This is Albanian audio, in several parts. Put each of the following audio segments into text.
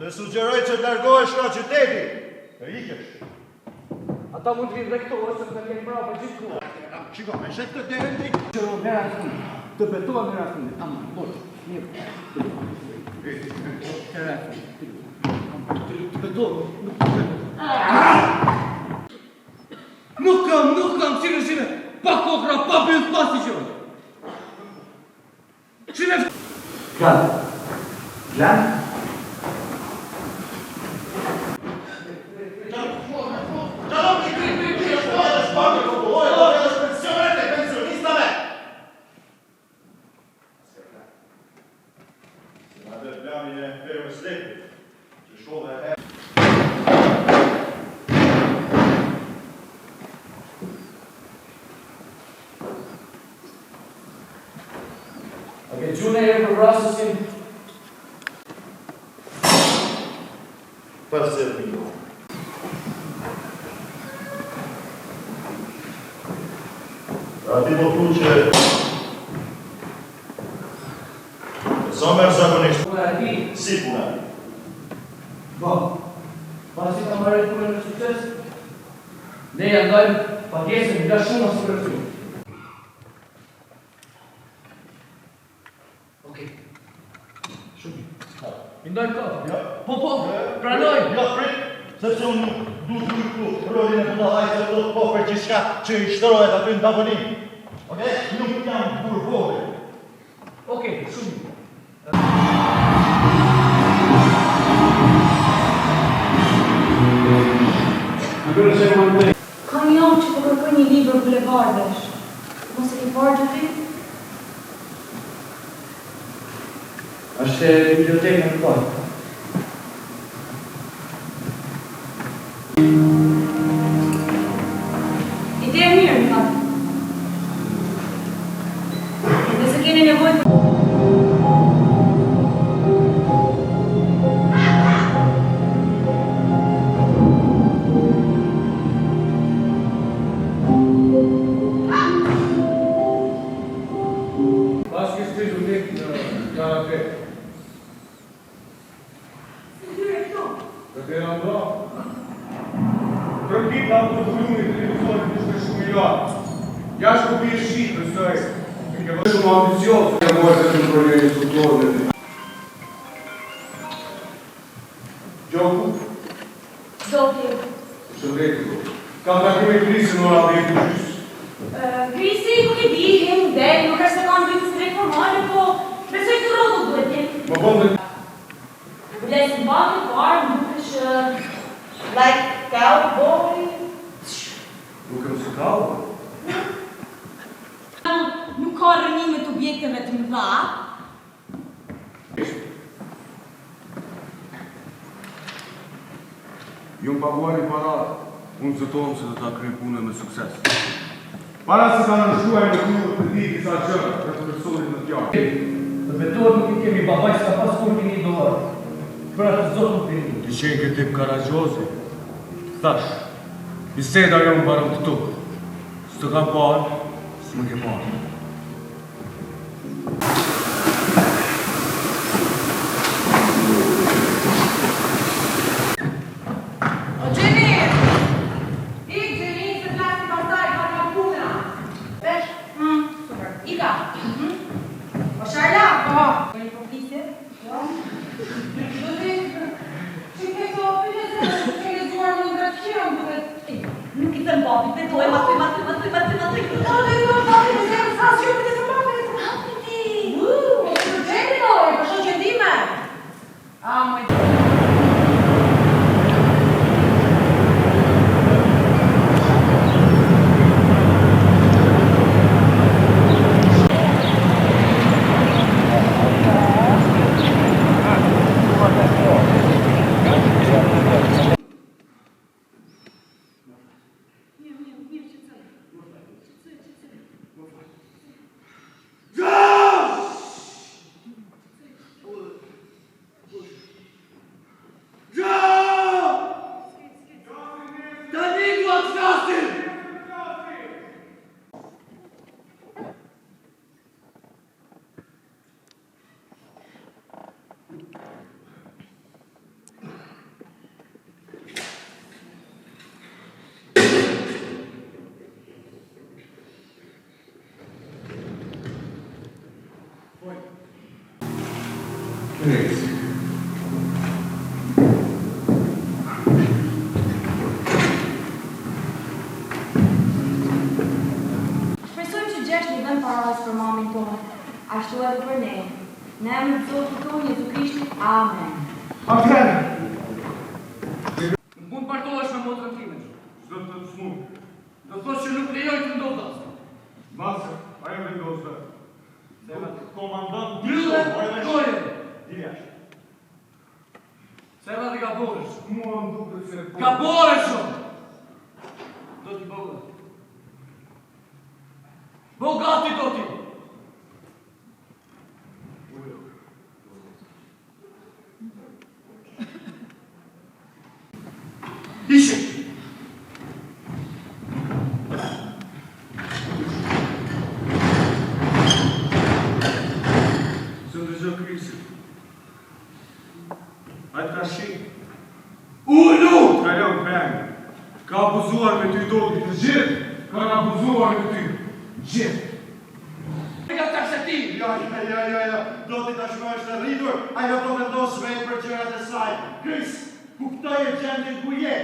Të sugjeroj që të largohesh nga qyteti, të ikesh. Ata mund të vinë dhe këto, ose të kemi brava për gjithë kohë. Shiko, me shek të derën të ikë. Qëro, mera të fundit. Të betoa mera të fundit. Ama, bosh, mirë. Të betoa. Nuk kam, qire. Pa kokra, pa bëjt pasi qërë. Qire. Plan? Gjune e për vrasësin. Për se të një. Ati po thu që sa merë zakonisht. Puna e ti? Si puna e ti? Po. Pasi ka marrë punën në sukses, ne ja ndajmë pakesën nga shumë asupërëcion. Ndoj këto? Po, pranoj! Jo, prit, sepse unë du të këtu rolin e Budallaj se do të po për gjithçka që i shtrohet aty në tavonin. Okej? Nuk jam burr vogël. Okej, shumë. Kam jam që po kërkoj një libër bulevardesh. Mos e ke parë që ti? Është bibliotekë në parë. Ide e mirë, në fakt. Nëse keni nevojë për... Pas ke shpizu lik në karape. Këtë e në do? Trëndit am të volumit të televizorët në shme shumë milioat. Ja shko bje shqitë, nësoj. Shumë ambicios, ka mojë të kontrolloj instruktorën. Gjoku? Zoti. Shëndetit. Kam takime Krisi në ora 10 gjys. Krisi nuk i di, hem del, nuk është se kam dytës drejt formale, po besoj të rrotu duhet jetë. Më bëm dhe... Vlesë në bakë të parë, nuk është... like cowboy. Nuk e më së cowboy. Nuk ka rënime të objekteve të mëdha. Ju më paguar një parat, unë zëtohem se do ta kryej punën me sukses. Para se ta nëshuaj në kurë të di disa gjëra dhe të personit në tjarë. Të betohet nuk i kemi babaj s'ka pas kur një dolar. Për atë zotë nuk të një. Ti qenë këtë tip karagjozi. Thash, biseda jo më barëm këtu. Së të kam parë, së më ke parë. Nuk i thëmë babi, betoj, matoj. Krisi. Shpresojmë që gjesh një vend paradis për mamin tonë, ashtu edhe për ne. Ne emrin të Zotit tonë Jezu Krishtit. Amen. Amen. Nuk mund partohesh me motrën time. Çdo të smuj. Do thosh që nuk lejoj të ndodhë asë. Mase, ajo vendosë. Komandant Mbyllë gojën. Diljash. Se edhe gaboresh. Mua më duke se... Gaboresh shumë. Do t'i bëgë. Bogati do t'i. Ishe. Së ndëgjë Krisi. Ajtë ka shi. Ullu! Ka jo pëngë. Ka abuzuar me ty dodi të gjithë. Ka abuzuar me ty. Gjithë. Nga taksati. Ja. Do t'i tashmë është rritur, ajo do vendosë vetë për gjërat e saj. Kris, kuptoj e gjendin ku je.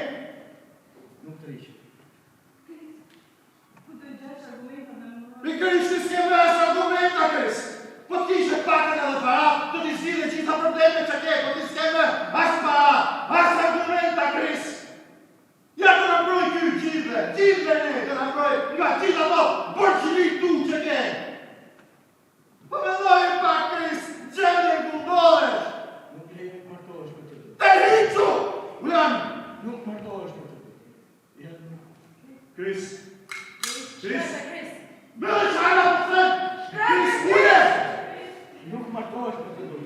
Nuk të rishë. Pikërisht s'ke vesh argumenta, Kris. Po t'ishe pakën edhe para, do t'i zgjidhe gjitha probleme që ke, po t'i s'ke me as para, as argumenta, Kris. Ja të në mbroj kjo gjithve ne, të në mbroj nga gjitha do, bërqili tu që ke. Po me dojë pak, Kris, gjendin ku ndohesh. Nuk lejoj të martohesh me të të. Te rriqu! Ulan! Nuk martohesh me të të. Kris. Kris. Bëllë që hajla për thënë! Kris, uje! Nuk martohesh me të të.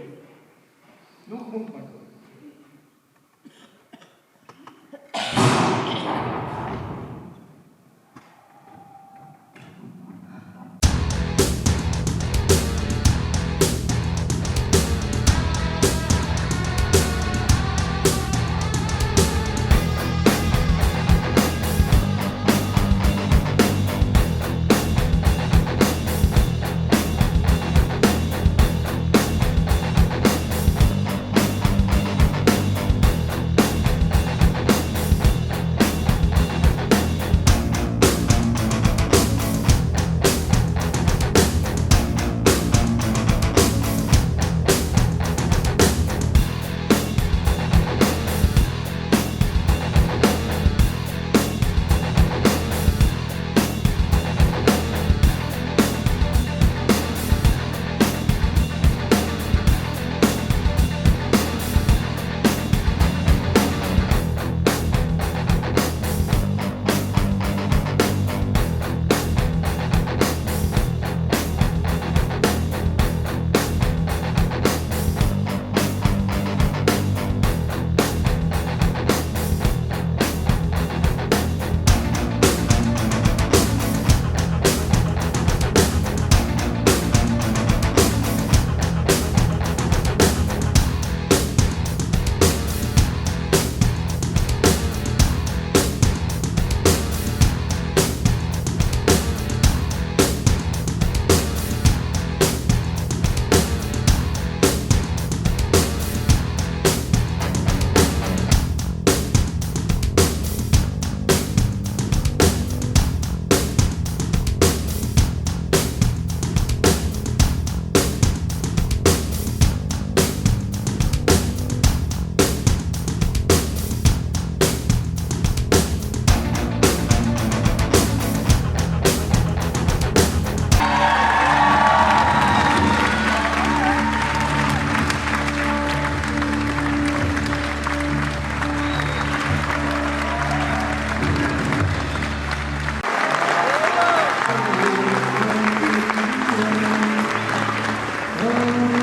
Amin.